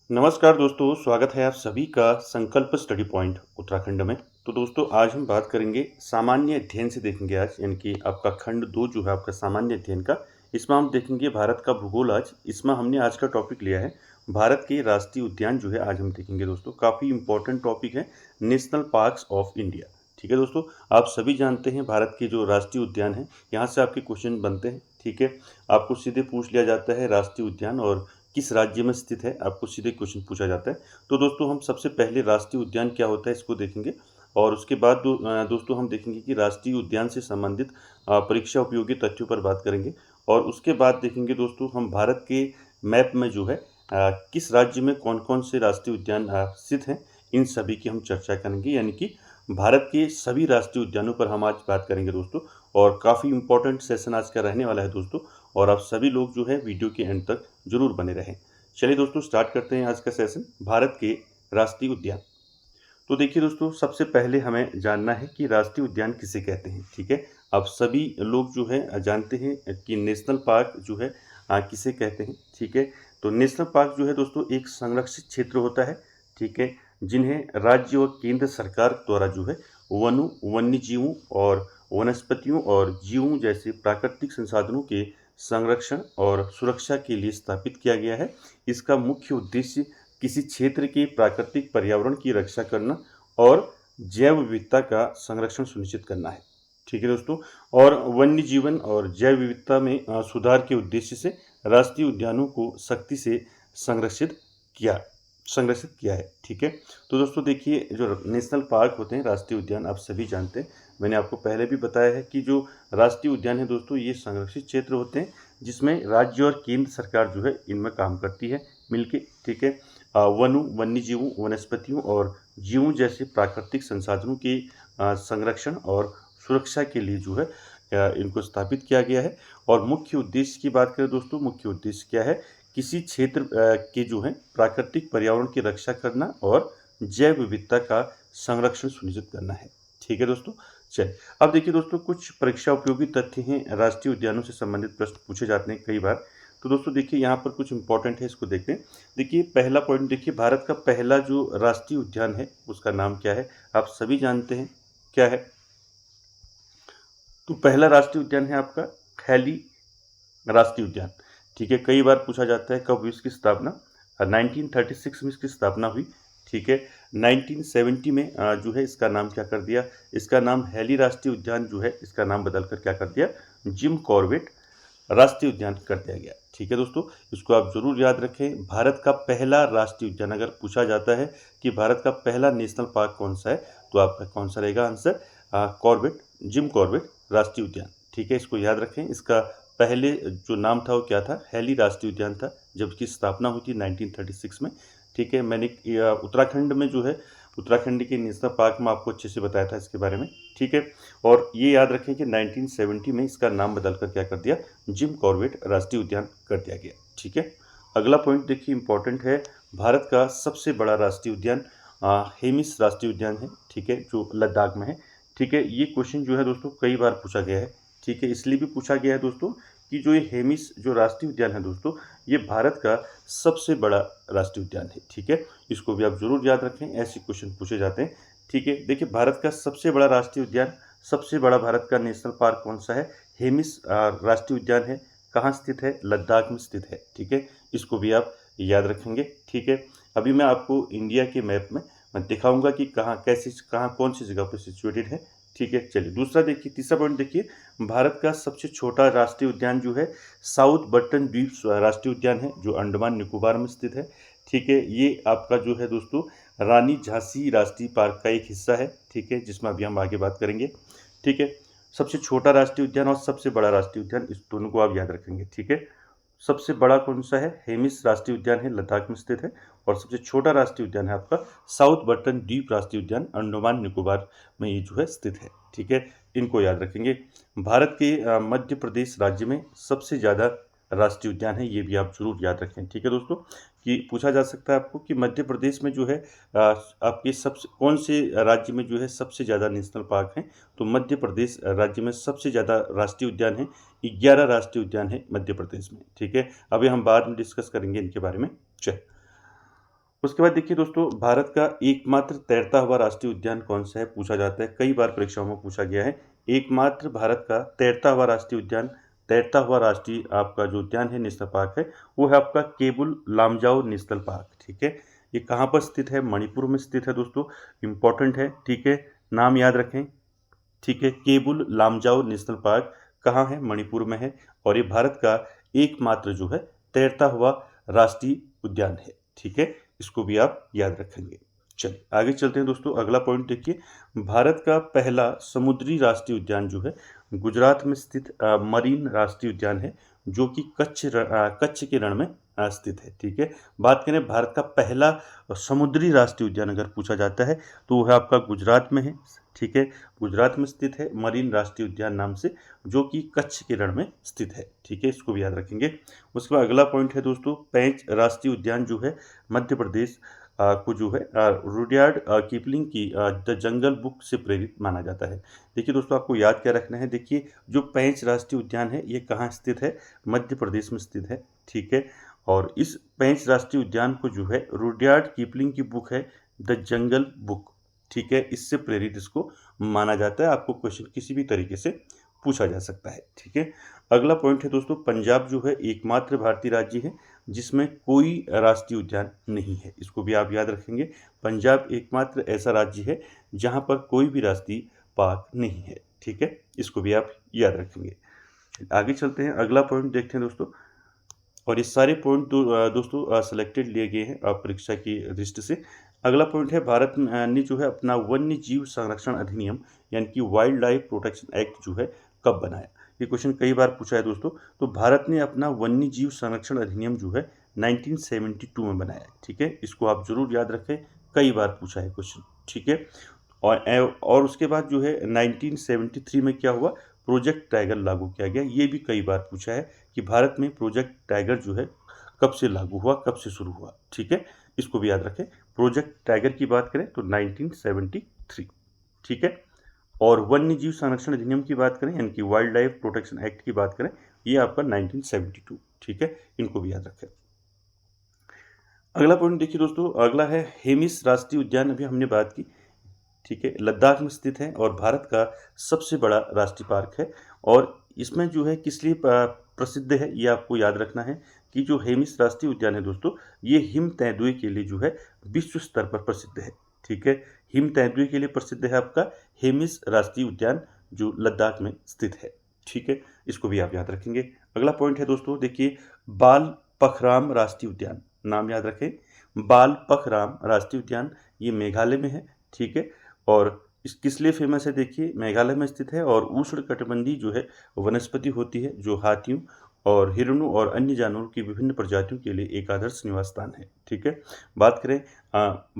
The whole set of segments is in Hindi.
नमस्कार दोस्तों, स्वागत है आप सभी का संकल्प स्टडी पॉइंट उत्तराखंड में। तो दोस्तों आज हम बात करेंगे सामान्य अध्ययन से देखेंगे आज यानी कि आपका खंड 2 जो है आपका सामान्य अध्ययन का। इसमें हम देखेंगे भारत का भूगोल आज। इसमें हमने आज का टॉपिक लिया है भारत के राष्ट्रीय उद्यान जो है आज हम देखेंगे दोस्तों। काफ़ी इंपॉर्टेंट टॉपिक है नेशनल पार्क्स ऑफ इंडिया। ठीक है दोस्तों, आप सभी जानते हैं भारत के जो राष्ट्रीय उद्यान हैं यहाँ से आपके क्वेश्चन बनते हैं। ठीक है, आपको सीधे पूछ लिया जाता है राष्ट्रीय उद्यान और किस राज्य में स्थित है, आपको सीधे क्वेश्चन पूछा जाता है। तो दोस्तों हम सबसे पहले राष्ट्रीय उद्यान क्या होता है इसको देखेंगे और उसके बाद दोस्तों हम देखेंगे कि राष्ट्रीय उद्यान से संबंधित परीक्षा उपयोगी तथ्यों पर बात करेंगे और उसके बाद देखेंगे दोस्तों हम भारत के मैप में जो है किस राज्य में कौन कौन से राष्ट्रीय उद्यान स्थित हैं, इन सभी की हम चर्चा करेंगे। यानी कि भारत के सभी राष्ट्रीय उद्यानों पर हम आज बात करेंगे दोस्तों और काफ़ी इंपॉर्टेंट सेशन आज का रहने वाला है दोस्तों और आप सभी लोग जो है वीडियो के एंड तक जरूर बने रहें। चलिए दोस्तों स्टार्ट करते हैं आज का सेशन भारत के राष्ट्रीय उद्यान। तो देखिए दोस्तों सबसे पहले हमें जानना है कि राष्ट्रीय उद्यान किसे कहते हैं। ठीक है, आप सभी लोग जो है जानते हैं कि नेशनल पार्क जो है किसे कहते हैं। ठीक है, तो नेशनल पार्क जो है दोस्तों एक संरक्षित क्षेत्र होता है। ठीक है, जिन्हें राज्य और केंद्र सरकार द्वारा जो है वनों, वन्य जीवों और वनस्पतियों और जीवों जैसे प्राकृतिक संसाधनों के संरक्षण और सुरक्षा के लिए स्थापित किया गया है। इसका मुख्य उद्देश्य किसी क्षेत्र के प्राकृतिक पर्यावरण की रक्षा करना और जैव विविधता का संरक्षण सुनिश्चित करना है। ठीक है दोस्तों, और वन्य जीवन और जैव विविधता में सुधार के उद्देश्य से राष्ट्रीय उद्यानों को सख्ती से संरक्षित किया संरक्षित किया है। ठीक है, तो दोस्तों देखिए जो नेशनल पार्क होते हैं, राष्ट्रीय उद्यान आप सभी जानते हैं, मैंने आपको पहले भी बताया है कि जो राष्ट्रीय उद्यान है दोस्तों ये संरक्षित क्षेत्र होते हैं जिसमें राज्य और केंद्र सरकार जो है इनमें काम करती है मिलके। ठीक है, वनों, वन्य जीवों, वनस्पतियों और जीवों जैसे प्राकृतिक संसाधनों के संरक्षण और सुरक्षा के लिए जो है इनको स्थापित किया गया है। और मुख्य उद्देश्य की बात करें दोस्तों, मुख्य उद्देश्य क्या है, किसी क्षेत्र के जो है प्राकृतिक पर्यावरण की रक्षा करना और जैव विविधता का संरक्षण सुनिश्चित करना है। ठीक है दोस्तों, चलिए अब देखिए दोस्तों कुछ परीक्षा उपयोगी तथ्य हैं, राष्ट्रीय उद्यानों से संबंधित प्रश्न पूछे जाते हैं कई बार। तो दोस्तों देखिए यहाँ पर कुछ इंपॉर्टेंट है, इसको देखते हैं। देखिए पहला पॉइंट देखिए, भारत का पहला जो राष्ट्रीय उद्यान है उसका नाम क्या है, आप सभी जानते हैं क्या है। तो पहला राष्ट्रीय उद्यान है आपका खैली राष्ट्रीय उद्यान। ठीक है, कई बार पूछा जाता है कब हुई इसकी स्थापना, 1936 में इसकी स्थापना हुई। ठीक है, 1970 में जो है इसका नाम क्या कर दिया, इसका नाम हैली राष्ट्रीय उद्यान जो है इसका नाम बदलकर क्या कर दिया, जिम कॉर्बेट राष्ट्रीय उद्यान कर दिया गया। ठीक है दोस्तों, इसको आप जरूर याद रखें। भारत का पहला राष्ट्रीय उद्यान अगर पूछा जाता है कि भारत का पहला नेशनल पार्क कौन सा है, तो आपका कौन सा रहेगा आंसर, कॉर्बेट, जिम कॉर्बेट राष्ट्रीय उद्यान। ठीक है, इसको याद रखें। इसका पहले जो नाम था वो क्या था, हैली राष्ट्रीय उद्यान था, जब इसकी स्थापना हुई थी 1936 में। ठीक है, मैंने उत्तराखंड में जो है उत्तराखंड के नेशनल पार्क में आपको अच्छे से बताया था इसके बारे में। ठीक है, और ये याद रखें कि 1970 में इसका नाम बदलकर क्या कर दिया, जिम कॉर्बेट राष्ट्रीय उद्यान कर दिया गया। ठीक है, अगला पॉइंट देखिए इंपॉर्टेंट है, भारत का सबसे बड़ा राष्ट्रीय उद्यान हेमिस राष्ट्रीय उद्यान है। ठीक है, जो लद्दाख में है। ठीक है, ये क्वेश्चन जो है दोस्तों कई बार पूछा गया है। ठीक है, इसलिए भी पूछा गया है दोस्तों कि जो ये हेमिस जो राष्ट्रीय उद्यान है दोस्तों, ये भारत का सबसे बड़ा राष्ट्रीय उद्यान है। ठीक है, इसको भी आप जरूर याद रखें, ऐसे क्वेश्चन पूछे जाते हैं। ठीक है, देखिए भारत का सबसे बड़ा राष्ट्रीय उद्यान, सबसे बड़ा भारत का नेशनल पार्क कौन सा है, हेमिस राष्ट्रीय उद्यान है। कहाँ स्थित है, लद्दाख में स्थित है। ठीक है, इसको भी आप याद रखेंगे। ठीक है, अभी मैं आपको इंडिया के मैप में मैं दिखाऊंगा कि कहाँ कौन सी जगह पर सिचुएटेड है। ठीक है, चलिए दूसरा देखिए, तीसरा पॉइंट देखिए, भारत का सबसे छोटा राष्ट्रीय उद्यान जो है साउथ बटन द्वीप राष्ट्रीय उद्यान है, जो अंडमान निकोबार में स्थित है। ठीक है, ये आपका जो है दोस्तों रानी झांसी राष्ट्रीय पार्क का एक हिस्सा है। ठीक है, जिसमें अभी हम आगे बात करेंगे। ठीक है, सबसे छोटा राष्ट्रीय उद्यान और सबसे बड़ा राष्ट्रीय उद्यान, इस दोनों को आप याद रखेंगे। ठीक है, सबसे बड़ा कौन सा है, हेमिस राष्ट्रीय उद्यान है, लद्दाख में स्थित है। और सबसे छोटा राष्ट्रीय उद्यान है आपका साउथ बटन द्वीप राष्ट्रीय उद्यान, अंडमान निकोबार में ये जो है स्थित है। ठीक है, इनको याद रखेंगे। भारत के मध्य प्रदेश राज्य में सबसे ज़्यादा राष्ट्रीय उद्यान है, ये भी आप जरूर याद रखें। ठीक है दोस्तों, कि पूछा जा सकता है आपको कि मध्य प्रदेश में जो है आपके सबसे कौन से राज्य में जो है सबसे ज़्यादा नेशनल पार्क हैं, तो मध्य प्रदेश राज्य में सबसे ज़्यादा राष्ट्रीय उद्यान है, 11 राष्ट्रीय उद्यान है मध्य प्रदेश में। ठीक है, अभी हम बाद में डिस्कस करेंगे इनके बारे में। चल उसके बाद देखिए दोस्तों, भारत का एकमात्र तैरता हुआ राष्ट्रीय उद्यान कौन सा है, पूछा जाता है, कई बार परीक्षाओं में पूछा गया है। एकमात्र भारत का तैरता हुआ राष्ट्रीय उद्यान, तैरता हुआ राष्ट्रीय आपका जो उद्यान है, नेशनल पार्क है, वो है आपका केबुल लामजाओ नेशनल पार्क। ठीक है, ये कहाँ पर स्थित है? मणिपुर में स्थित है दोस्तों, इंपॉर्टेंट है। ठीक है, नाम याद रखें। ठीक है, केबुल लामजाओ नेशनल पार्क कहाँ है? मणिपुर में है, और ये भारत का एकमात्र जो है तैरता हुआ राष्ट्रीय उद्यान है। ठीक है, इसको भी आप याद रखेंगे। चलिए आगे चलते हैं दोस्तों। अगला पॉइंट देखिए, भारत का पहला समुद्री राष्ट्रीय उद्यान जो है गुजरात में स्थित मरीन राष्ट्रीय उद्यान है, जो कि कच्छ के रण में स्थित है। ठीक है, बात करें भारत का पहला समुद्री राष्ट्रीय उद्यान अगर पूछा जाता है तो वो है आपका गुजरात में है। ठीक है, गुजरात में स्थित है मरीन राष्ट्रीय उद्यान नाम से, जो कि कच्छ के रण में स्थित है। ठीक है, इसको भी याद रखेंगे। उसके बाद अगला पॉइंट है दोस्तों, पेंच राष्ट्रीय उद्यान जो है मध्य प्रदेश को जो है रुडयार्ड किपलिंग की द जंगल बुक से प्रेरित माना जाता है। देखिए दोस्तों, आपको याद क्या रखना है, देखिए जो पेंच राष्ट्रीय उद्यान है ये कहाँ स्थित है? मध्य प्रदेश में स्थित है। ठीक है, और इस पेंच राष्ट्रीय उद्यान को जो है रुडयार्ड किपलिंग की बुक है द जंगल बुक, ठीक है, इससे प्रेरित इसको माना जाता है। आपको क्वेश्चन किसी भी तरीके से पूछा जा सकता है। ठीक है, अगला पॉइंट है दोस्तों, पंजाब जो है एकमात्र भारतीय राज्य है जिसमें कोई राष्ट्रीय उद्यान नहीं है। इसको भी आप याद रखेंगे। पंजाब एकमात्र ऐसा राज्य है जहां पर कोई भी राष्ट्रीय पार्क नहीं है। ठीक है, इसको भी आप याद रखेंगे। आगे चलते हैं, अगला पॉइंट देखते हैं दोस्तों, और ये सारे पॉइंट दोस्तों सिलेक्टेड लिए गए हैं परीक्षा की दृष्टि से। अगला पॉइंट है, भारत ने जो है अपना वन्य जीव संरक्षण अधिनियम यानी कि वाइल्ड लाइफ प्रोटेक्शन एक्ट जो है कब बनाया? ये क्वेश्चन कई बार पूछा है दोस्तों। तो भारत ने अपना वन्य जीव संरक्षण अधिनियम जो है 1972 में बनाया है। ठीक है, इसको आप जरूर याद रखें, कई बार पूछा है क्वेश्चन। ठीक है, और उसके बाद जो है 1973 में क्या हुआ? प्रोजेक्ट टाइगर लागू किया गया। ये भी कई बार पूछा है कि भारत में प्रोजेक्ट टाइगर जो है कब से लागू हुआ, कब से शुरू हुआ। ठीक है, इसको भी याद रखें। प्रोजेक्ट टाइगर की बात करें तो 1973। ठीक है, और वन्य जीव संरक्षण अधिनियम की बात करें यानी कि वाइल्ड लाइफ प्रोटेक्शन एक्ट की बात करें, ये आपका 1972। ठीक है, इनको भी याद रखें। अगला पॉइंट देखिए दोस्तों, अगला है हेमिस राष्ट्रीय उद्यान। अभी हमने बात की। ठीक है, लद्दाख में स्थित है और भारत का सबसे बड़ा राष्ट्रीय पार्क है। और इसमें जो है किस लिए प्रसिद्ध है, ये आपको याद रखना है कि जो हेमिस राष्ट्रीय उद्यान है दोस्तों, ये हिम तेंदुए के लिए जो है विश्व स्तर पर प्रसिद्ध है। ठीक है, हिम तेंदुए के लिए प्रसिद्ध है आपका हेमिस राष्ट्रीय उद्यान जो लद्दाख में स्थित है। ठीक है, इसको भी आप याद रखेंगे। अगला पॉइंट है दोस्तों, देखिए बाल पखराम राष्ट्रीय उद्यान, नाम याद रखें, बाल पखराम राष्ट्रीय उद्यान, ये मेघालय में है। ठीक है, और इस किस लिए फेमस है? देखिए मेघालय में स्थित है और उष्णकटिबंधीय जो है वनस्पति होती है, जो हाथियों और हिरणों और अन्य जानवरों की विभिन्न प्रजातियों के लिए एक आदर्श निवास स्थान है। ठीक है, बात करें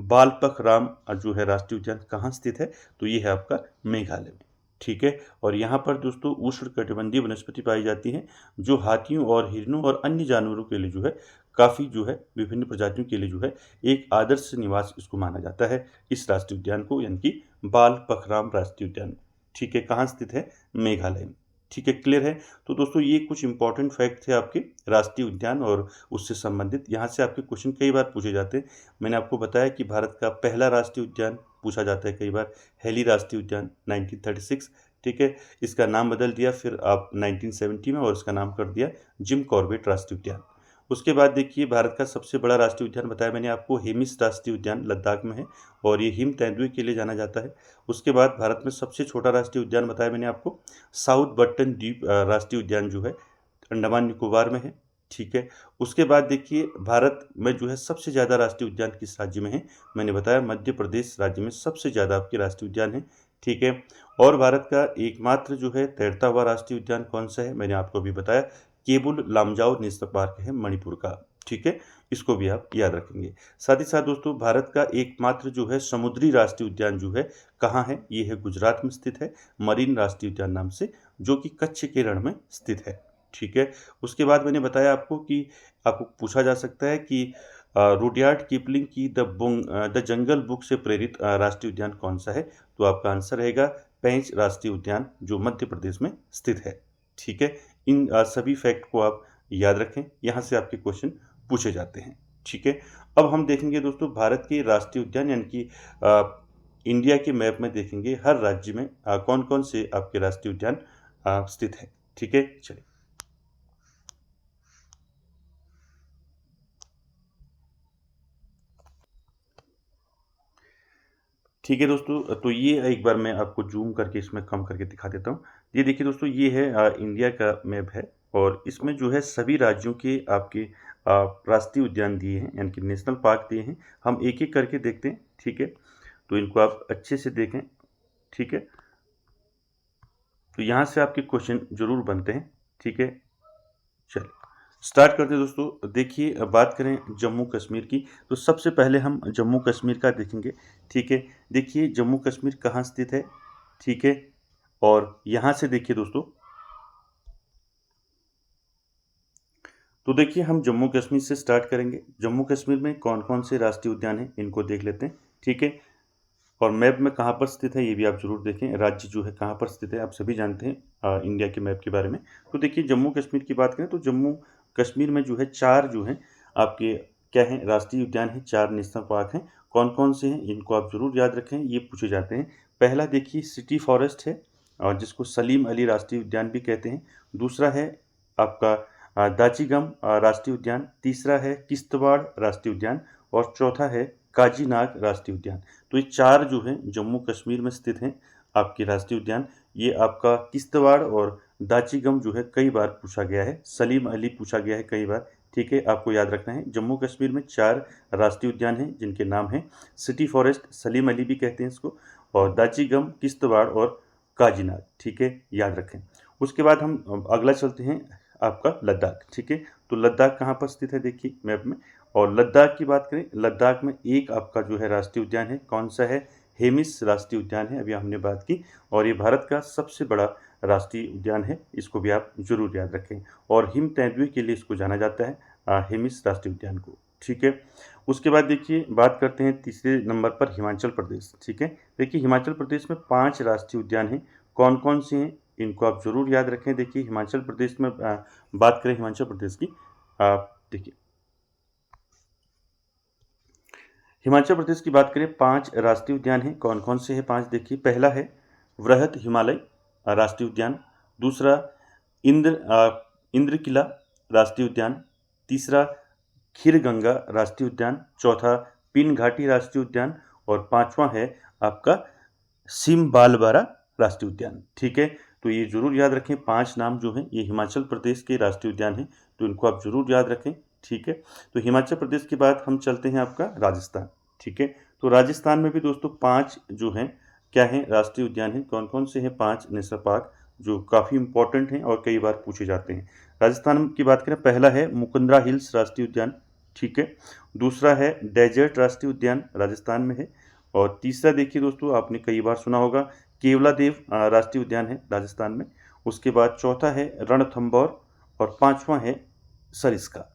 बालपख राम जो है राष्ट्रीय उद्यान कहाँ स्थित है, तो ये है आपका मेघालय में। ठीक है, और यहाँ पर दोस्तों उष्णकटिबंधीय वनस्पति पाई जाती हैं, जो हाथियों और हिरणों और अन्य जानवरों के लिए जो है काफ़ी जो है विभिन्न प्रजातियों के लिए जो है एक आदर्श निवास इसको माना जाता है, इस राष्ट्रीय उद्यान को, यानी कि बाल पखराम राष्ट्रीय उद्यान। ठीक है, कहाँ स्थित है? मेघालय में। ठीक है, क्लियर है? तो दोस्तों ये कुछ इंपॉर्टेंट फैक्ट थे आपके राष्ट्रीय उद्यान और उससे संबंधित। यहाँ से आपके क्वेश्चन कई बार पूछे जाते हैं। मैंने आपको बताया कि भारत का पहला राष्ट्रीय उद्यान पूछा जाता है कई बार, हेली राष्ट्रीय उद्यान 1936। ठीक है, इसका नाम बदल दिया फिर आप 1970 में, और इसका नाम कर दिया जिम कॉर्बेट राष्ट्रीय उद्यान। उसके बाद देखिए भारत का सबसे बड़ा राष्ट्रीय उद्यान बताया मैंने आपको, हेमिस राष्ट्रीय उद्यान लद्दाख में है और ये हिम तेंदुए के लिए जाना जाता है। उसके बाद भारत में सबसे छोटा राष्ट्रीय उद्यान बताया मैंने आपको, साउथ बट्टन द्वीप राष्ट्रीय उद्यान जो है अंडमान निकोबार में है। ठीक है, उसके बाद देखिए भारत में जो है सबसे ज़्यादा राष्ट्रीय उद्यान किस राज्य में है? मैंने बताया मध्य प्रदेश राज्य में सबसे ज़्यादा आपके राष्ट्रीय उद्यान है। ठीक है, और भारत का एकमात्र जो है तैरता हुआ राष्ट्रीय उद्यान कौन सा है? मैंने आपको अभी बताया, केबुल लामजाओ नेशनल पार्क है मणिपुर का। ठीक है, इसको भी आप याद रखेंगे। साथ ही साथ दोस्तों भारत का एकमात्र जो है समुद्री राष्ट्रीय उद्यान जो है कहाँ है? ये है गुजरात में स्थित है, मरीन राष्ट्रीय उद्यान नाम से, जो कि कच्छ के रण में स्थित है। ठीक है, उसके बाद मैंने बताया आपको कि आपको पूछा जा सकता है कि रुडयार्ड किपलिंग की द जंगल बुक से प्रेरित राष्ट्रीय उद्यान कौन सा है? तो आपका आंसर रहेगा पेंच राष्ट्रीय उद्यान जो मध्य प्रदेश में स्थित है। ठीक है, इन सभी फैक्ट को आप याद रखें, यहाँ से आपके क्वेश्चन पूछे जाते हैं। ठीक है, अब हम देखेंगे दोस्तों भारत के राष्ट्रीय उद्यान यानी कि इंडिया के मैप में देखेंगे हर राज्य में कौन कौन से आपके राष्ट्रीय उद्यान स्थित है। ठीक है, चलिए। ठीक है दोस्तों, तो ये एक बार मैं आपको जूम करके इसमें कम करके दिखा देता हूँ। ये देखिए दोस्तों, ये है इंडिया का मैप है और इसमें जो है सभी राज्यों के आपके राष्ट्रीय उद्यान दिए हैं यानी कि नेशनल पार्क दिए हैं। हम एक एक करके देखते हैं। ठीक है, तो इनको आप अच्छे से देखें। ठीक है, तो यहाँ से आपके क्वेश्चन जरूर बनते हैं। ठीक है, चलिए स्टार्ट करते हैं दोस्तों। देखिए, बात करें जम्मू कश्मीर की, तो सबसे पहले हम जम्मू कश्मीर का देखेंगे। ठीक है, देखिए जम्मू कश्मीर कहाँ स्थित है। ठीक है, और यहाँ से देखिए दोस्तों, तो देखिए हम जम्मू कश्मीर से स्टार्ट करेंगे। जम्मू कश्मीर में कौन कौन से राष्ट्रीय उद्यान हैं इनको देख लेते हैं। ठीक है, और मैप में कहाँ पर स्थित है ये भी आप जरूर देखें। राज्य जो है कहाँ पर स्थित है आप सभी जानते हैं इंडिया के मैप के बारे में। तो देखिए जम्मू कश्मीर की बात करें तो जम्मू कश्मीर में जो है 4 जो हैं आपके क्या हैं राष्ट्रीय उद्यान हैं, 4 नेशनल पार्क हैं। कौन कौन से हैं इनको आप जरूर याद रखें, ये पूछे जाते हैं। पहला देखिए सिटी फॉरेस्ट है और जिसको सलीम अली राष्ट्रीय उद्यान भी कहते हैं। दूसरा है आपका दाचीगम राष्ट्रीय उद्यान। तीसरा है किश्तवाड़ राष्ट्रीय उद्यान और चौथा है काजीनाग राष्ट्रीय उद्यान। तो ये 4 जो हैं जम्मू कश्मीर में स्थित हैं आपके राष्ट्रीय उद्यान। ये आपका किश्तवाड़ और दाचीगम जो है कई बार पूछा गया है, सलीम अली पूछा गया है कई बार। ठीक है, आपको याद रखना है जम्मू कश्मीर में 4 राष्ट्रीय उद्यान हैं जिनके नाम हैं सिटी फॉरेस्ट, सलीम अली भी कहते हैं इसको, और दाचीगम, किश्तवाड़ और काजीनाग। ठीक है, याद रखें। उसके बाद हम अगला चलते हैं आपका लद्दाख। ठीक है, तो लद्दाख कहाँ पर स्थित है देखिए मैप में। और लद्दाख की बात करें, लद्दाख में एक आपका जो है राष्ट्रीय उद्यान है, कौन सा है, हेमिस राष्ट्रीय उद्यान है, अभी हमने बात की। और ये भारत का सबसे बड़ा राष्ट्रीय उद्यान है, इसको भी आप जरूर याद रखें। और हिम तेंदुए के लिए इसको जाना जाता है हेमिस राष्ट्रीय उद्यान को। ठीक है, उसके बाद देखिए बात करते हैं तीसरे नंबर पर हिमाचल प्रदेश। ठीक है, देखिए हिमाचल प्रदेश में 5 राष्ट्रीय उद्यान हैं। कौन कौन से हैं इनको आप जरूर याद रखें। देखिए हिमाचल प्रदेश में बात करें हिमाचल प्रदेश की, देखिए हिमाचल प्रदेश की बात करें 5 राष्ट्रीय उद्यान हैं। कौन कौन से हैं 5 देखिए। पहला है वृहद हिमालय राष्ट्रीय उद्यान। दूसरा इंद्र किला राष्ट्रीय उद्यान। तीसरा खीरगंगा राष्ट्रीय उद्यान। चौथा पिन घाटी राष्ट्रीय उद्यान और 5वां है आपका सिमबालबारा राष्ट्रीय उद्यान। ठीक है, तो ये जरूर याद रखें। 5 नाम जो हैं ये हिमाचल प्रदेश के राष्ट्रीय उद्यान हैं, तो इनको आप जरूर याद रखें। ठीक है, तो हिमाचल प्रदेश के बाद हम चलते हैं आपका राजस्थान। ठीक है, तो राजस्थान में भी दोस्तों 5 जो हैं क्या हैं राष्ट्रीय उद्यान हैं। कौन कौन से हैं 5 नेशनल पार्क जो काफ़ी इंपॉर्टेंट हैं और कई बार पूछे जाते हैं। राजस्थान की बात करें, पहला है मुकुंदरा हिल्स राष्ट्रीय उद्यान। ठीक है, दूसरा है डेजर्ट राष्ट्रीय उद्यान राजस्थान में है। और तीसरा देखिए दोस्तों, आपने कई बार सुना होगा केवलादेव राष्ट्रीय उद्यान है राजस्थान में। उसके बाद चौथा है रणथंभौर और 5वां है सरिस्का।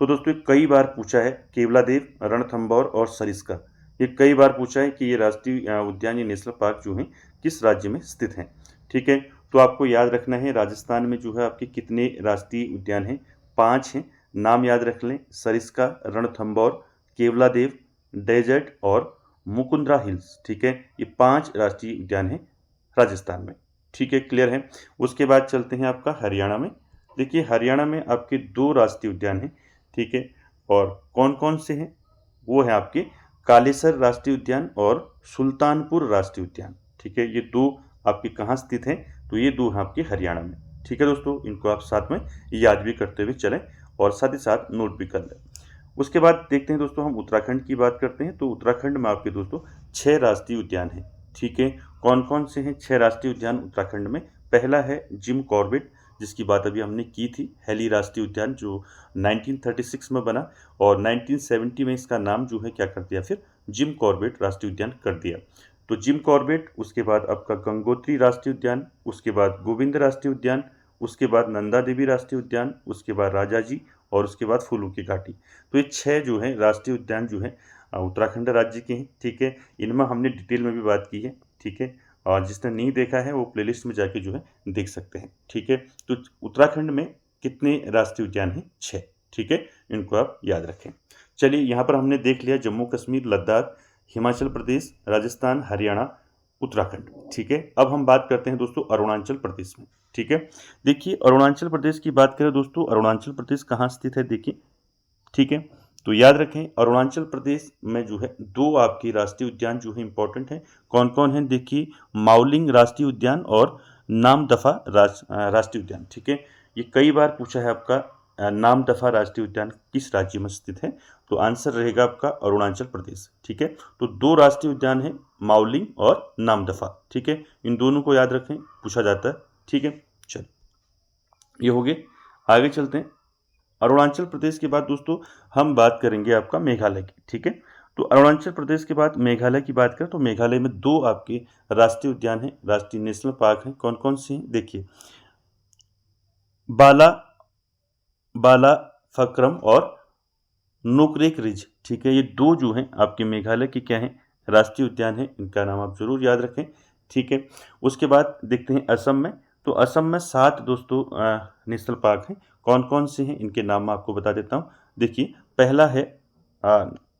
तो दोस्तों कई बार पूछा है केवलादेव, रणथंभौर और सरिस्का, ये कई बार पूछा है कि ये राष्ट्रीय उद्यान या नेशनल पार्क जो हैं किस राज्य में स्थित हैं। ठीक है, तो आपको याद रखना है राजस्थान में जो है आपके कितने राष्ट्रीय उद्यान हैं, 5 हैं। नाम याद रख लें, सरिस्का, रणथंभौर, केवलादेव, डेजर्ट और मुकुंदरा हिल्स। ठीक है, ये 5 राष्ट्रीय उद्यान हैं राजस्थान में। ठीक है, क्लियर है। उसके बाद चलते हैं आपका हरियाणा में। देखिए हरियाणा में आपके 2 राष्ट्रीय उद्यान हैं। ठीक है, और कौन कौन से हैं, वो है आपके कालेसर राष्ट्रीय उद्यान और सुल्तानपुर राष्ट्रीय उद्यान। ठीक है, ये 2 आपके कहाँ स्थित हैं, तो ये 2 हैं आपके हरियाणा में। ठीक है दोस्तों, इनको आप साथ में याद भी करते हुए चलें और साथ ही साथ नोट भी कर लें। उसके बाद देखते हैं दोस्तों हम उत्तराखंड की बात करते हैं। तो उत्तराखंड में आपके दोस्तों 6 राष्ट्रीय उद्यान हैं। ठीक है, कौन कौन से हैं 6 राष्ट्रीय उद्यान उत्तराखंड में। पहला है जिम कॉर्बेट, जिसकी बात अभी हमने की थी, हेली राष्ट्रीय उद्यान जो 1936 में बना और 1970 में इसका नाम जो है क्या कर दिया फिर जिम कॉर्बेट राष्ट्रीय उद्यान कर दिया। तो जिम कॉर्बेट, उसके बाद आपका गंगोत्री राष्ट्रीय उद्यान, उसके बाद गोविंद राष्ट्रीय उद्यान, उसके बाद नंदा देवी राष्ट्रीय उद्यान, उसके बाद राजाजी और उसके बाद फूलों की घाटी। तो ये 6 जो है राष्ट्रीय उद्यान जो है उत्तराखंड राज्य के हैं। ठीक है, इनमें हमने डिटेल में भी बात की है। ठीक है, और जिसने नहीं देखा है वो प्लेलिस्ट में जाके जो है देख सकते हैं। ठीक है, तो उत्तराखंड में कितने राष्ट्रीय उद्यान हैं, 6। ठीक है, इनको आप याद रखें। चलिए यहाँ पर हमने देख लिया जम्मू कश्मीर, लद्दाख, हिमाचल प्रदेश, राजस्थान, हरियाणा, उत्तराखंड। ठीक है, अब हम बात करते हैं दोस्तों अरुणाचल प्रदेश में। ठीक है, देखिए अरुणाचल प्रदेश की बात करें दोस्तों, अरुणाचल प्रदेश कहाँ स्थित है देखिए। ठीक है, तो याद रखें अरुणाचल प्रदेश में जो है दो आपके राष्ट्रीय उद्यान जो है इंपॉर्टेंट हैं। कौन कौन है देखिए, माउलिंग राष्ट्रीय उद्यान और नामदफा राष्ट्रीय उद्यान। ठीक है, ये कई बार पूछा है आपका, नामदफा राष्ट्रीय उद्यान किस राज्य में स्थित है, तो आंसर रहेगा आपका अरुणाचल प्रदेश। ठीक है, तो दो राष्ट्रीय उद्यान है, माउलिंग और नामदफा। ठीक है, इन दोनों को याद रखें, पूछा जाता है। ठीक है, चल ये हो गए, आगे चलते हैं। अरुणाचल प्रदेश के बाद दोस्तों हम बात करेंगे आपका मेघालय की। ठीक है, तो अरुणाचल प्रदेश के बाद मेघालय की बात करें तो मेघालय में दो आपके राष्ट्रीय उद्यान हैं, राष्ट्रीय नेशनल पार्क हैं। कौन कौन से हैं देखिए, बाला फक्रम और नोकरेक रिज। ठीक है, ये दो जो हैं आपके मेघालय के क्या हैं, राष्ट्रीय उद्यान हैं, इनका नाम आप जरूर याद रखें। ठीक है, उसके बाद देखते हैं असम में, तो असम में 7 दोस्तों नेशनल पार्क हैं। कौन कौन से हैं इनके नाम मैं आपको बता देता हूँ। देखिए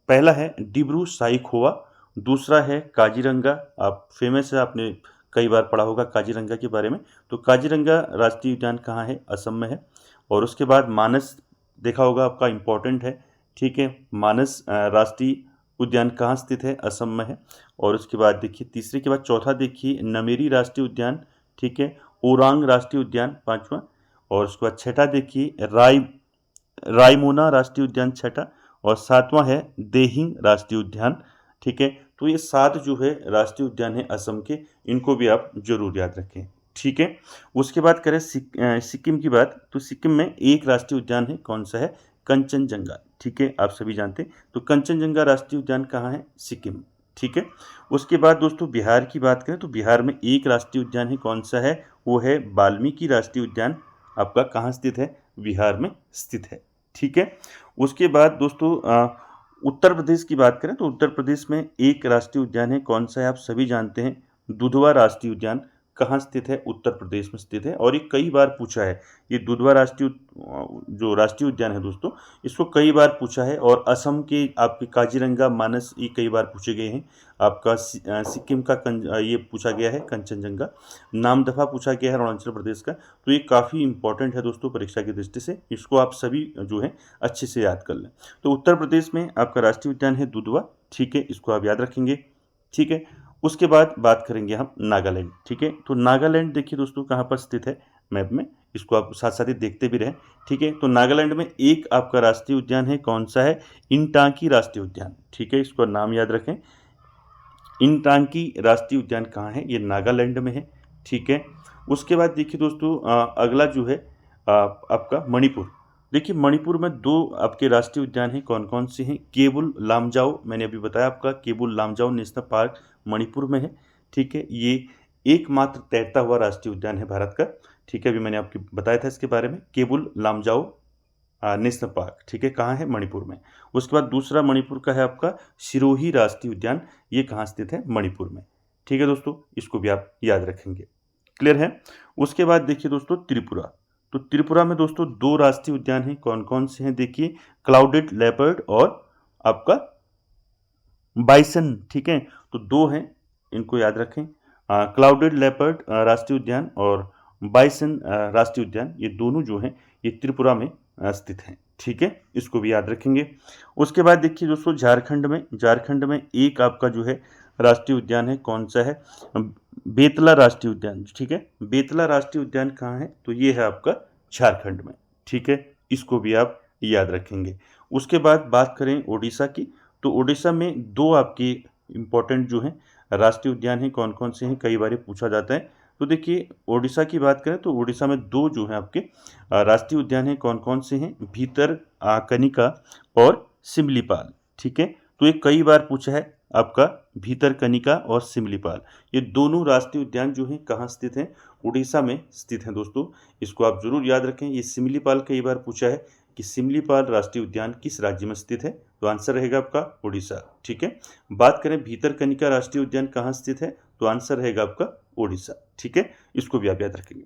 पहला है डिब्रू साइखोवा, दूसरा है काजीरंगा, आप फेमस है, आपने कई बार पढ़ा होगा काजीरंगा के बारे में। तो काजीरंगा राष्ट्रीय उद्यान कहाँ है, असम में है। और उसके बाद मानस देखा होगा आपका, इम्पोर्टेंट है। ठीक है, मानस राष्ट्रीय उद्यान कहाँ स्थित है, असम में है। और उसके बाद देखिए तीसरे के बाद चौथा देखिए नमेरी राष्ट्रीय उद्यान। ठीक है, ओरांग राष्ट्रीय उद्यान पांचवा। और उसके बाद छठा देखिए रायमोना राष्ट्रीय उद्यान छठा। और सातवां है देहिंग राष्ट्रीय उद्यान। ठीक है, तो ये 7 जो है राष्ट्रीय उद्यान है असम के, इनको भी आप जरूर याद रखें। ठीक है, उसके बाद करें सिक्किम की बात, तो सिक्किम में एक राष्ट्रीय उद्यान है, कौन सा है, कंचनजंगा। ठीक है, आप सभी जानते हैं, तो कंचनजंगा राष्ट्रीय उद्यान कहाँ है, सिक्किम। ठीक है, उसके बाद दोस्तों बिहार की बात करें तो बिहार में एक राष्ट्रीय उद्यान है, कौन सा है, वो है वाल्मीकि राष्ट्रीय उद्यान। आपका कहाँ स्थित है, बिहार में स्थित है। ठीक है, उसके बाद दोस्तों उत्तर प्रदेश की बात करें तो उत्तर प्रदेश में एक राष्ट्रीय उद्यान है, कौन सा है, आप सभी जानते हैं, दुधवा राष्ट्रीय उद्यान। कहाँ स्थित है, उत्तर प्रदेश में स्थित है। और ये कई बार पूछा है, ये दुधवा राष्ट्रीय जो राष्ट्रीय उद्यान है दोस्तों, इसको कई बार पूछा है। और असम के आपके काजीरंगा, मानस, ये कई बार पूछे गए हैं। आपका सिक्किम का ये पूछा गया है कंचनजंगा, नामदफा पूछा गया है अरुणाचल प्रदेश का। तो ये काफ़ी इंपॉर्टेंट है दोस्तों परीक्षा की दृष्टि से, इसको आप सभी जो है अच्छे से याद कर लें। तो उत्तर प्रदेश में आपका राष्ट्रीय उद्यान है दुधवा। ठीक है, इसको आप याद रखेंगे। ठीक है, उसके बाद बात करेंगे हम नागालैंड। ठीक है, तो नागालैंड देखिए दोस्तों कहाँ पर स्थित है मैप में, इसको आप साथ साथ ही देखते भी रहें। ठीक है, तो नागालैंड में एक आपका राष्ट्रीय उद्यान है, कौन सा है, इंटांकी राष्ट्रीय उद्यान। ठीक है, इसको नाम याद रखें, इंटांकी राष्ट्रीय उद्यान कहाँ है, ये नागालैंड में है। ठीक है, उसके बाद देखिए दोस्तों अगला जो है आपका मणिपुर। देखिए मणिपुर में दो आपके राष्ट्रीय उद्यान हैं, कौन कौन से हैं, केबुल लामजाओ, मैंने अभी बताया आपका, केबुल लामजाओ नेशनल पार्क मणिपुर में है। ठीक है, ये एकमात्र तैरता हुआ राष्ट्रीय उद्यान है भारत का। ठीक है, अभी मैंने आपको बताया था इसके बारे में, केबुल लामजाओ नेशनल पार्क। ठीक है, कहाँ है, मणिपुर में। उसके बाद दूसरा मणिपुर का है आपका सिरोही राष्ट्रीय उद्यान, ये कहाँ स्थित है, मणिपुर में। ठीक है दोस्तों, इसको भी आप याद रखेंगे, क्लियर है। उसके बाद देखिए दोस्तों त्रिपुरा, तो त्रिपुरा में दोस्तों दो राष्ट्रीय उद्यान हैं, कौन कौन से हैं देखिए, क्लाउडेड लेपर्ड और आपका बाइसन। ठीक है, तो दो हैं, इनको याद रखें, क्लाउडेड लेपर्ड राष्ट्रीय उद्यान और बाइसन राष्ट्रीय उद्यान, ये दोनों जो हैं ये त्रिपुरा में स्थित हैं। ठीक है, इसको भी याद रखेंगे। उसके बाद देखिए दोस्तों झारखंड में एक आपका जो है राष्ट्रीय उद्यान है, कौन सा है, बेतला राष्ट्रीय उद्यान। ठीक है, बेतला राष्ट्रीय उद्यान कहाँ है, तो ये है आपका झारखंड में। ठीक है, इसको भी आप याद रखेंगे। उसके बाद बात करें उड़ीसा की, तो उड़ीसा में दो आपके इम्पोर्टेंट जो हैं राष्ट्रीय उद्यान हैं, कौन कौन से हैं, कई बार पूछा जाता है। तो देखिए उड़ीसा की बात करें तो उड़ीसा में दो जो हैं आपके राष्ट्रीय उद्यान हैं, कौन कौन से हैं, भीतर कनिका और सिमलीपाल। ठीक है, तो ये कई बार पूछा है आपका, भीतर कनिका और सिमलीपाल, ये दोनों राष्ट्रीय उद्यान जो हैं कहाँ स्थित हैं, उड़ीसा में स्थित हैं दोस्तों, इसको आप जरूर याद रखें। ये सिमलीपाल कई बार पूछा है कि सिमलीपाल राष्ट्रीय उद्यान किस राज्य में स्थित है, तो आंसर रहेगा आपका उड़ीसा। ठीक है, बात करें भीतरकनिका राष्ट्रीय उद्यान कहाँ स्थित है, तो आंसर रहेगा आपका उड़ीसा। ठीक है, इसको भी आप याद रखेंगे।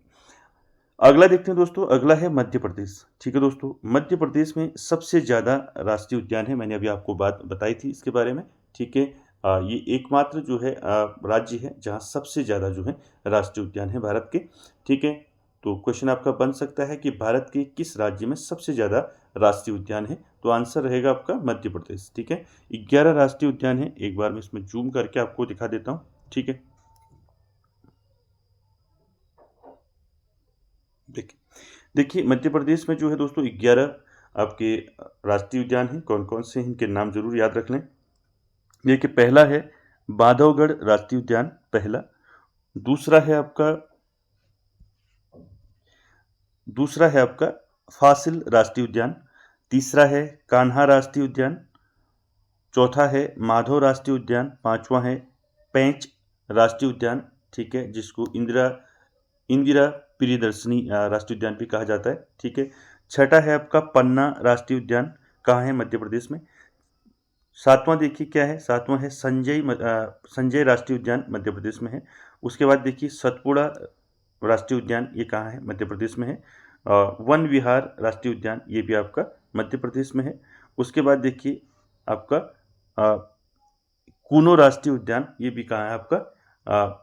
अगला देखते हैं दोस्तों, अगला है मध्य प्रदेश। ठीक है दोस्तों, मध्य प्रदेश में सबसे ज़्यादा राष्ट्रीय उद्यान है, मैंने अभी आपको बात बताई थी इसके बारे में। ठीक है, ये एकमात्र जो है राज्य है जहाँ सबसे ज़्यादा जो है राष्ट्रीय उद्यान है भारत के। ठीक है, तो क्वेश्चन आपका बन सकता है कि भारत के किस राज्य में सबसे ज़्यादा राष्ट्रीय उद्यान है, तो आंसर रहेगा आपका मध्य प्रदेश। ठीक है, 11 राष्ट्रीय उद्यान है। एक बार मैं इसमें जूम करके आपको दिखा देता हूँ। ठीक है, देखिए देखिए मध्य प्रदेश में जो है दोस्तों 11 आपके राष्ट्रीय उद्यान हैं। कौन कौन से हैं, इनके नाम जरूर याद रख लें। देखिए, पहला है बांधवगढ़ राष्ट्रीय उद्यान, पहला। दूसरा है आपका दूसरा है आपका फासिल राष्ट्रीय उद्यान। तीसरा है कान्हा राष्ट्रीय उद्यान। चौथा है माधव राष्ट्रीय उद्यान। पांचवा है पेंच राष्ट्रीय उद्यान। ठीक है, जिसको इंदिरा इंदिरा प्रियदर्शनी राष्ट्रीय उद्यान भी कहा जाता है। ठीक है, छठा है आपका पन्ना राष्ट्रीय उद्यान, कहाँ है, मध्य प्रदेश में। सातवां देखिए क्या है, सातवां है संजय राष्ट्रीय उद्यान, मध्य प्रदेश में है। उसके बाद देखिए सतपुड़ा राष्ट्रीय उद्यान, ये कहाँ है, मध्य प्रदेश में है। वन विहार राष्ट्रीय उद्यान, ये भी आपका मध्य प्रदेश में है। उसके बाद देखिए आपका कूनो राष्ट्रीय उद्यान, ये भी कहाँ है आपका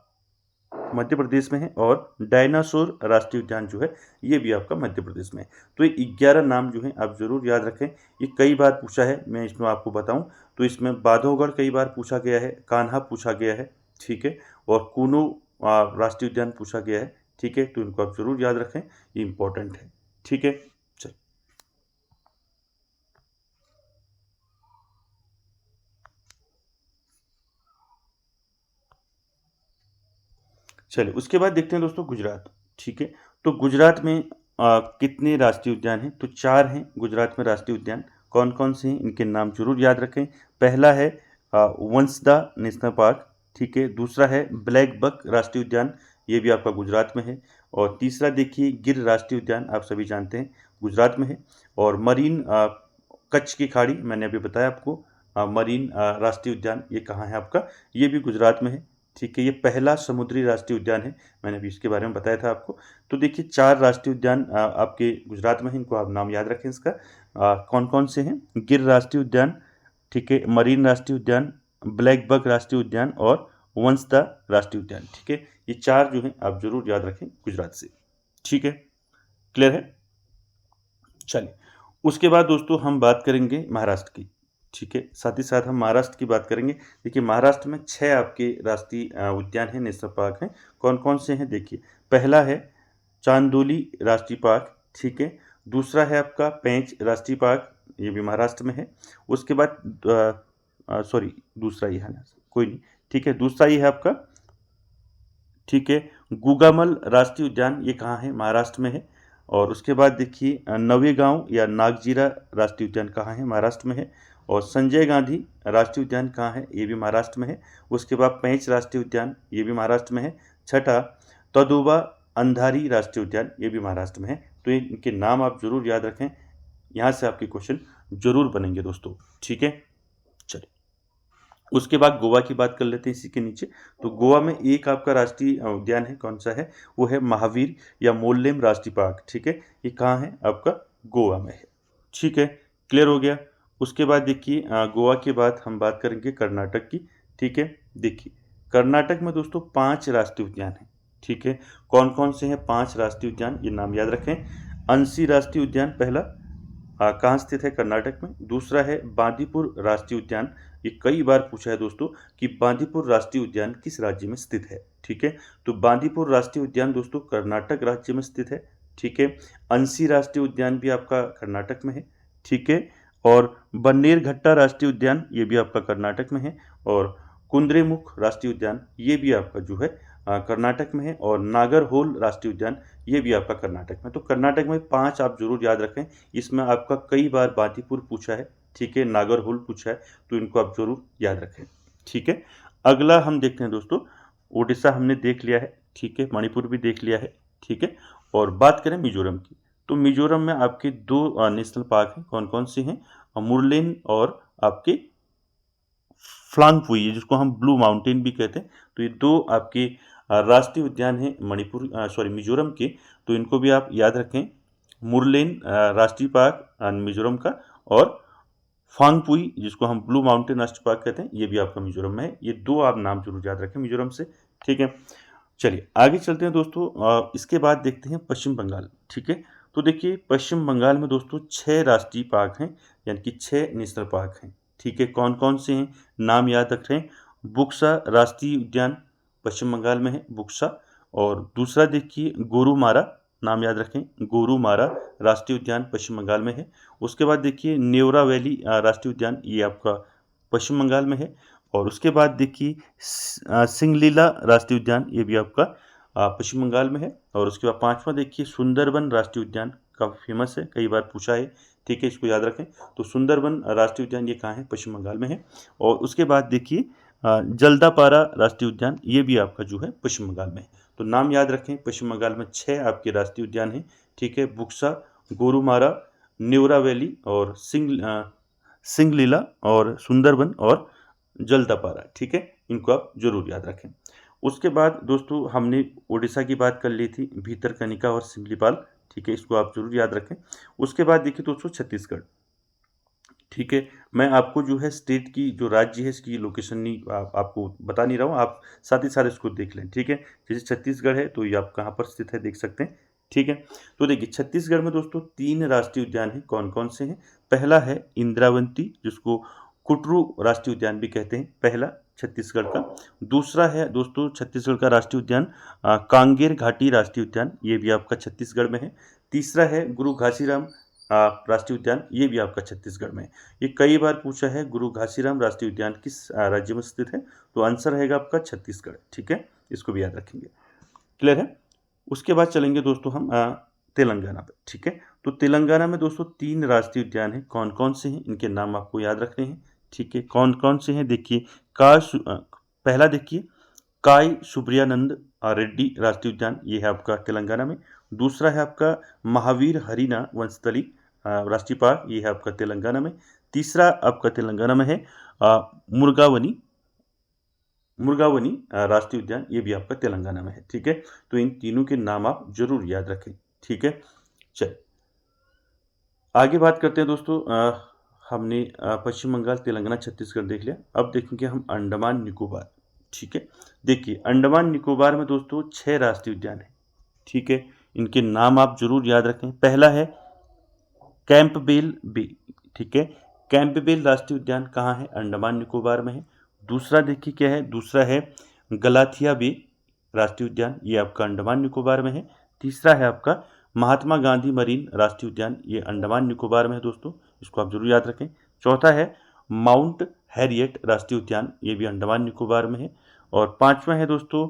मध्य प्रदेश में है। और डायनासोर राष्ट्रीय उद्यान जो है ये भी आपका मध्य प्रदेश में है। तो ये 11 नाम जो है आप जरूर याद रखें। ये कई बार पूछा है, मैं इसमें आपको बताऊं तो इसमें बांधवगढ़ कई बार पूछा गया है, कान्हा पूछा गया है। ठीक है, और कूनो राष्ट्रीय उद्यान पूछा गया है। ठीक है, तो इनको आप जरूर याद रखें, ये इंपॉर्टेंट है। ठीक है, चलिए उसके बाद देखते हैं दोस्तों गुजरात। ठीक है, तो गुजरात में कितने राष्ट्रीय उद्यान हैं, तो 4 हैं गुजरात में राष्ट्रीय उद्यान। कौन कौन से हैं, इनके नाम जरूर याद रखें। पहला है वंसदा नेशनल पार्क। ठीक है, दूसरा है ब्लैक बक राष्ट्रीय उद्यान, ये भी आपका गुजरात में है। और तीसरा देखिए गिर राष्ट्रीय उद्यान, आप सभी जानते हैं गुजरात में है। और मरीन कच्छ की खाड़ी, मैंने अभी बताया आपको, मरीन राष्ट्रीय उद्यान, ये कहाँ है आपका, ये भी गुजरात में है। ठीक है, ये पहला समुद्री राष्ट्रीय उद्यान है, मैंने भी इसके बारे में बताया था आपको। तो देखिए 4 राष्ट्रीय उद्यान आपके गुजरात में है, इनको आप नाम याद रखें इसका। कौन कौन से हैं, गिर राष्ट्रीय उद्यान, ठीक है, मरीन राष्ट्रीय उद्यान, ब्लैक बक राष्ट्रीय उद्यान और वंसदा राष्ट्रीय उद्यान। ठीक है, ये 4 जो हैं आप जरूर याद रखें गुजरात से। ठीक है, क्लियर है। चलिए उसके बाद दोस्तों हम बात करेंगे महाराष्ट्र की। ठीक है, साथ ही साथ हम महाराष्ट्र की बात करेंगे। देखिए महाराष्ट्र में 6 आपके राष्ट्रीय उद्यान हैं, नेशनल पार्क हैं। कौन कौन से हैं देखिए, पहला है चांदोली राष्ट्रीय पार्क। ठीक है, दूसरा है आपका पेंच राष्ट्रीय पार्क, ये भी महाराष्ट्र में है। उसके बाद सॉरी, दूसरा ही है ना, कोई नहीं। ठीक है, दूसरा ही है आपका, ठीक है, गुगामल राष्ट्रीय उद्यान, ये कहाँ है, महाराष्ट्र में है। और उसके बाद देखिए नवेगांव या नागजीरा राष्ट्रीय उद्यान कहाँ है, महाराष्ट्र में है। और संजय गांधी राष्ट्रीय उद्यान कहाँ है, ये भी महाराष्ट्र में है। उसके बाद पेंच राष्ट्रीय उद्यान, ये भी महाराष्ट्र में है। छठा तदोबा अंधारी राष्ट्रीय उद्यान, ये भी महाराष्ट्र में है। तो इनके नाम आप जरूर याद रखें, यहाँ से आपके क्वेश्चन जरूर बनेंगे दोस्तों। ठीक है, चलिए उसके बाद गोवा की बात कर लेते हैं इसी के नीचे। तो गोवा में एक आपका राष्ट्रीय उद्यान है, कौन सा है, वो है महावीर या मोल्लेम राष्ट्रीय पार्क। ठीक है, ये कहाँ है आपका, गोवा में है। ठीक है, क्लियर हो गया। उसके बाद देखिए गोवा के बाद हम बात करेंगे कर्नाटक की। ठीक है, देखिए कर्नाटक में दोस्तों 5 राष्ट्रीय उद्यान हैं। ठीक है, कौन कौन से हैं 5 राष्ट्रीय उद्यान, ये नाम याद रखें। अंसी राष्ट्रीय उद्यान पहला, कहाँ स्थित है, कर्नाटक में। दूसरा है बांदीपुर राष्ट्रीय उद्यान, ये कई बार पूछा है दोस्तों कि बांदीपुर राष्ट्रीय उद्यान किस राज्य में स्थित है। ठीक है, तो बांदीपुर राष्ट्रीय उद्यान दोस्तों कर्नाटक राज्य में स्थित है। ठीक है, अंसी राष्ट्रीय उद्यान भी आपका कर्नाटक में है। ठीक है, और बन्नेरघट्टा राष्ट्रीय उद्यान, ये भी आपका कर्नाटक में है। और कुंद्रेमुख राष्ट्रीय उद्यान, ये भी आपका जो है कर्नाटक में है। और नागरहोल राष्ट्रीय उद्यान, ये भी आपका कर्नाटक में। तो कर्नाटक में 5 आप जरूर याद रखें, इसमें आपका कई बार बांदीपुर पूछा है, ठीक है, नागरहोल पूछा है, तो इनको आप जरूर याद रखें। ठीक है, अगला हम देखते हैं दोस्तों, उड़ीसा हमने देख लिया है, ठीक है, मणिपुर भी देख लिया है। ठीक है, और बात करें मिजोरम की, तो मिजोरम में आपके 2 नेशनल पार्क हैं। कौन कौन से हैं, मुरलेन और आपके फ्लांगपुई, जिसको हम ब्लू माउंटेन भी कहते हैं। तो ये 2 आपके राष्ट्रीय उद्यान हैं मिजोरम के। तो इनको भी आप याद रखें। मुरलेन राष्ट्रीय पार्क मिजोरम का, और फांगपुई जिसको हम ब्लू माउंटेन राष्ट्रीय पार्क कहते हैं, ये भी आपका मिजोरम में है। ये 2 आप नाम जरूर याद रखें मिजोरम से, ठीक है। चलिए आगे चलते हैं दोस्तों। इसके बाद देखते हैं पश्चिम बंगाल, ठीक है। तो देखिए पश्चिम बंगाल में दोस्तों 6 राष्ट्रीय पार्क हैं, यानी कि 6 नेशनल पार्क हैं, ठीक है। कौन कौन से हैं नाम याद रख रहे हैं। बुक्सा राष्ट्रीय उद्यान पश्चिम बंगाल में है, बुक्सा। और दूसरा देखिए गोरुमारा, नाम याद रखें, गोरुमारा राष्ट्रीय उद्यान पश्चिम बंगाल में है। उसके बाद देखिए नेवरा वैली राष्ट्रीय उद्यान, ये आपका पश्चिम बंगाल में है। और उसके बाद देखिए सिंगलीला राष्ट्रीय उद्यान, ये भी आपका पश्चिम बंगाल में है। और उसके बाद 5वां देखिए सुंदरबन राष्ट्रीय उद्यान, काफ़ी फेमस है, कई बार पूछा है, ठीक है, इसको याद रखें। तो सुंदरबन राष्ट्रीय उद्यान ये कहाँ है, पश्चिम बंगाल में है। और उसके बाद देखिए जल्दापारा राष्ट्रीय उद्यान, ये भी आपका जो है पश्चिम बंगाल में है। तो नाम याद रखें, पश्चिम बंगाल में 6 आपके राष्ट्रीय उद्यान हैं, ठीक है। बुक्सा, गोरुमारा, नेवरा वैली और सिंगलीला और सुंदरबन और जल्दापारा, ठीक है। इनको आप जरूर याद रखें। उसके बाद दोस्तों हमने उड़ीसा की बात कर ली थी, भीतरकनिका और सिमलीपाल, ठीक है, इसको आप जरूर याद रखें। उसके बाद देखिए दोस्तों छत्तीसगढ़, ठीक है। मैं आपको जो है स्टेट की जो राज्य है इसकी लोकेशन नहीं आपको बता नहीं रहा हूँ, आप साथ ही साथ इसको देख लें, ठीक है। जैसे छत्तीसगढ़ है तो ये आप कहाँ पर स्थित है देख सकते हैं, ठीक है। तो देखिए छत्तीसगढ़ में दोस्तों 3 राष्ट्रीय उद्यान हैं, कौन कौन से हैं। पहला है इंद्रावंती, जिसको कुटरू राष्ट्रीय उद्यान भी कहते हैं, पहला छत्तीसगढ़ का। दूसरा है दोस्तों छत्तीसगढ़ का राष्ट्रीय उद्यान कांगेर घाटी राष्ट्रीय उद्यान, ये भी आपका छत्तीसगढ़ में है। तीसरा है गुरु घासीराम राष्ट्रीय उद्यान, ये भी आपका छत्तीसगढ़ में है। ये कई बार पूछा है, गुरु घासीराम राष्ट्रीय उद्यान किस राज्य में स्थित है, तो आंसर रहेगा आपका छत्तीसगढ़, ठीक है। इसको भी याद रखेंगे, क्लियर है। उसके बाद चलेंगे दोस्तों हम तेलंगाना पे, ठीक है। तो तेलंगाना में दोस्तों 3 राष्ट्रीय उद्यान हैं, कौन कौन से हैं इनके नाम आपको याद रखने हैं, ठीक है। कौन कौन से हैं देखिए, पहला देखिए काय सुब्रियानंद रेड्डी राष्ट्रीय उद्यान, ये है आपका तेलंगाना में। दूसरा है आपका महावीर हरिना वंशस्थली राष्ट्रीय पार्क, ये है आपका तेलंगाना में। तीसरा आपका तेलंगाना में है मुर्गावनी राष्ट्रीय उद्यान, ये भी आपका तेलंगाना में है, ठीक है। तो इन तीनों के नाम आप जरूर याद रखें, ठीक है। चलिए आगे बात करते हैं दोस्तों। हमने पश्चिम बंगाल, तेलंगाना, छत्तीसगढ़ देख लिया। अब देखेंगे हम अंडमान निकोबार, ठीक है। देखिए अंडमान निकोबार में दोस्तों 6 राष्ट्रीय उद्यान है, ठीक है। इनके नाम आप जरूर याद रखें। पहला है कैंपबेल बे, ठीक है। कैंपबेल राष्ट्रीय उद्यान कहाँ है, अंडमान निकोबार में है। दूसरा देखिए क्या है, दूसरा है गलाथिया बे राष्ट्रीय उद्यान, ये आपका अंडमान निकोबार में है। तीसरा है आपका महात्मा गांधी मरीन राष्ट्रीय उद्यान, ये अंडमान निकोबार में है दोस्तों, इसको आप जरूर याद रखें। चौथा है माउंट हैरियट राष्ट्रीय उद्यान, ये भी अंडमान निकोबार में है। और 5वां है दोस्तों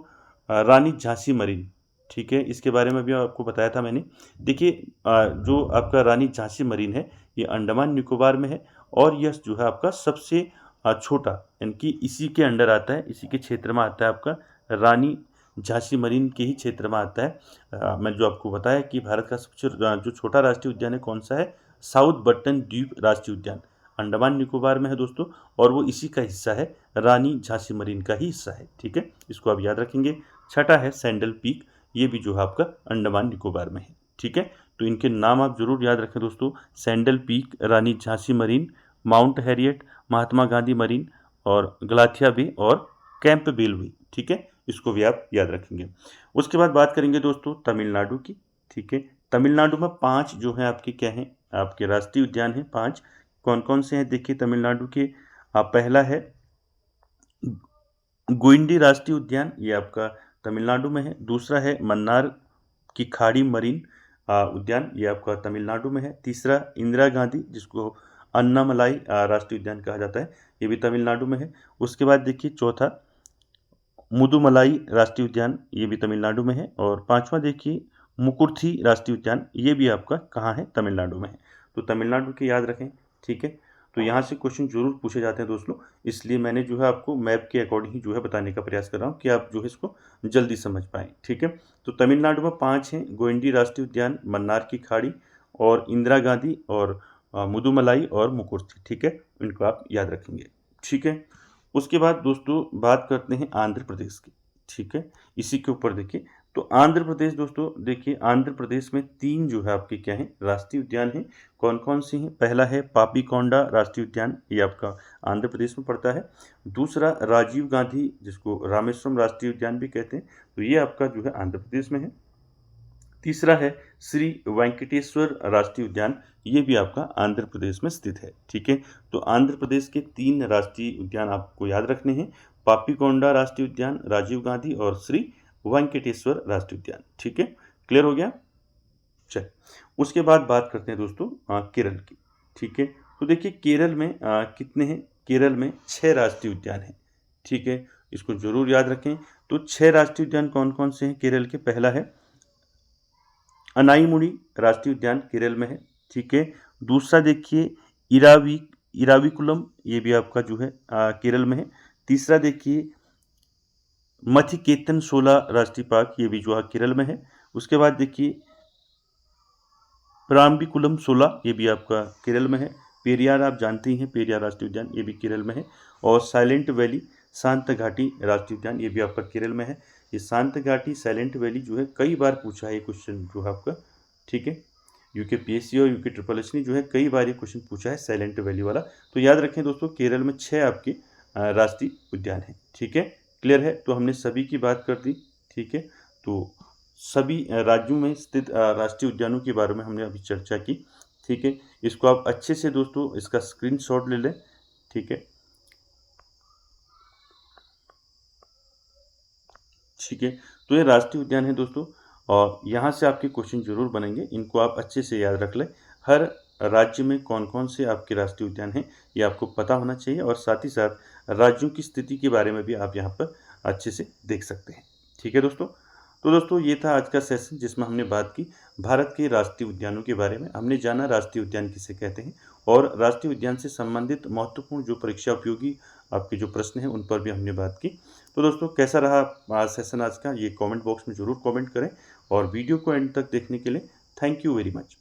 रानी झांसी मरीन, ठीक है। इसके बारे में भी आपको बताया था मैंने। देखिए जो आपका रानी झांसी मरीन है ये अंडमान निकोबार में है, और यह जो है आपका सबसे छोटा, यानी कि इसी के अंडर आता है, इसी के क्षेत्र में आता है आपका, रानी झांसी मरीन के ही क्षेत्र में आता है। मैं जो आपको बताया कि भारत का सबसे जो छोटा राष्ट्रीय उद्यान है कौन सा है, साउथ बट्टन द्वीप राष्ट्रीय उद्यान, अंडमान निकोबार में है दोस्तों, और वो इसी का हिस्सा है, रानी झांसी मरीन का ही हिस्सा है, ठीक है। इसको आप याद रखेंगे। छठा है सैंडल पीक, ये भी जो है आपका अंडमान निकोबार में है, ठीक है। तो इनके नाम आप जरूर याद रखें दोस्तों, सैंडल पीक, रानी Jhansi marine, mount Harriet, Mahatma Gandhi marine और गलाथिया बे और कैंपबेल बे, ठीक है। इसको भी आप याद रखेंगे। उसके बाद बात करेंगे दोस्तों तमिलनाडु की, ठीक है। तमिलनाडु में 5 जो हैं आपके क्या हैं, आपके राष्ट्रीय उद्यान हैं 5। कौन कौन से हैं देखिए तमिलनाडु के। पहला है गुइंडी राष्ट्रीय उद्यान, ये आपका तमिलनाडु में है। दूसरा है मन्नार की खाड़ी मरीन उद्यान, ये आपका तमिलनाडु में है। तीसरा इंदिरा गांधी, जिसको अन्नामलाई राष्ट्रीय उद्यान कहा जाता है, ये भी तमिलनाडु में है। उसके बाद देखिए चौथा मुदुमलाई राष्ट्रीय उद्यान, ये भी तमिलनाडु में है। और 5वां देखिए मुकुर्थी राष्ट्रीय उद्यान, ये भी आपका कहाँ है, तमिलनाडु में है। तो तमिलनाडु के याद रखें, ठीक है। तो यहाँ से क्वेश्चन जरूर पूछे जाते हैं दोस्तों, इसलिए मैंने जो है आपको मैप के अकॉर्डिंग ही जो है बताने का प्रयास कर रहा हूँ कि आप जो है इसको जल्दी समझ पाएँ, ठीक है। तो तमिलनाडु में 5 हैं, गोइंडी राष्ट्रीय उद्यान, मन्नार की खाड़ी और इंदिरा गांधी और मुदुमलाई और मुकुर्थी, ठीक है। इनको आप याद रखेंगे, ठीक है। उसके बाद दोस्तों बात करते हैं आंध्र प्रदेश की, ठीक है। इसी के ऊपर देखिए तो आंध्र प्रदेश दोस्तों देखिए, आंध्र प्रदेश में 3 जो है आपके क्या हैं राष्ट्रीय उद्यान हैं। कौन-कौन से हैं? पहला है पापीकोंडा राष्ट्रीय उद्यान, ये आपका आंध्र प्रदेश में पड़ता है। दूसरा राजीव गांधी, जिसको रामेश्वरम राष्ट्रीय उद्यान भी कहते हैं, तो ये आपका जो है आंध्र प्रदेश में है। तीसरा है श्री वेंकटेश्वर राष्ट्रीय उद्यान, ये भी आपका आंध्र प्रदेश में स्थित है। ठीक है, तो आंध्र प्रदेश के 3 राष्ट्रीय उद्यान आपको याद रखने हैं, पापीकोंडा राष्ट्रीय उद्यान, राजीव गांधी और श्री वेंकटेश्वर राष्ट्रीय उद्यान। ठीक है, क्लियर हो गया। चल, उसके बाद बात करते हैं दोस्तों केरल की। ठीक है, तो देखिए केरल में कितने हैं? केरल में 6 राष्ट्रीय उद्यान हैं। ठीक है, इसको जरूर याद रखें। तो 6 राष्ट्रीय उद्यान कौन कौन से हैं केरल के? पहला है अनाईमुड़ी राष्ट्रीय उद्यान, केरल में है। ठीक है, दूसरा देखिए इराविकुलम, ये भी आपका जो है केरल में है। तीसरा देखिए मथिकेतन शोला राष्ट्रीय पार्क, ये भी जो है केरल में है। उसके बाद देखिए पराम्बिकुलम शोला, ये भी आपका केरल में है। पेरियार आप जानते ही हैं, पेरियार राष्ट्रीय उद्यान, ये भी केरल में है। और साइलेंट वैली शांत घाटी राष्ट्रीय उद्यान, ये भी आपका केरल में है। ये शांत घाटी साइलेंट वैली जो है कई बार पूछा है क्वेश्चन जो है आपका। ठीक है, यूके और यूके SSS ने जो है कई बार ये क्वेश्चन पूछा है साइलेंट वैली वाला। तो याद रखें दोस्तों, केरल में 6 आपके राष्ट्रीय उद्यान हैं। ठीक है, क्लियर है। तो हमने सभी की बात कर दी। ठीक है, तो सभी राज्यों में स्थित राष्ट्रीय उद्यानों के बारे में हमने अभी चर्चा की। ठीक है, इसको आप अच्छे से दोस्तों इसका स्क्रीनशॉट ले लें। ठीक है, ठीक है, तो ये राष्ट्रीय उद्यान है दोस्तों, और यहाँ से आपके क्वेश्चन जरूर बनेंगे, इनको आप अच्छे से याद रख लें। हर राज्य में कौन कौन से आपके राष्ट्रीय उद्यान हैं ये आपको पता होना चाहिए, और साथ ही साथ राज्यों की स्थिति के बारे में भी आप यहाँ पर अच्छे से देख सकते हैं। ठीक है दोस्तों, तो दोस्तों ये था आज का सेशन जिसमें हमने बात की भारत के राष्ट्रीय उद्यानों के बारे में। हमने जाना राष्ट्रीय उद्यान किसे कहते हैं, और राष्ट्रीय उद्यान से संबंधित महत्वपूर्ण जो परीक्षा उपयोगी आपके जो प्रश्न हैं उन पर भी हमने बात की। तो दोस्तों कैसा रहा सेशन आज का, ये कमेंट बॉक्स में ज़रूर कमेंट करें, और वीडियो को एंड तक देखने के लिए थैंक यू वेरी मच।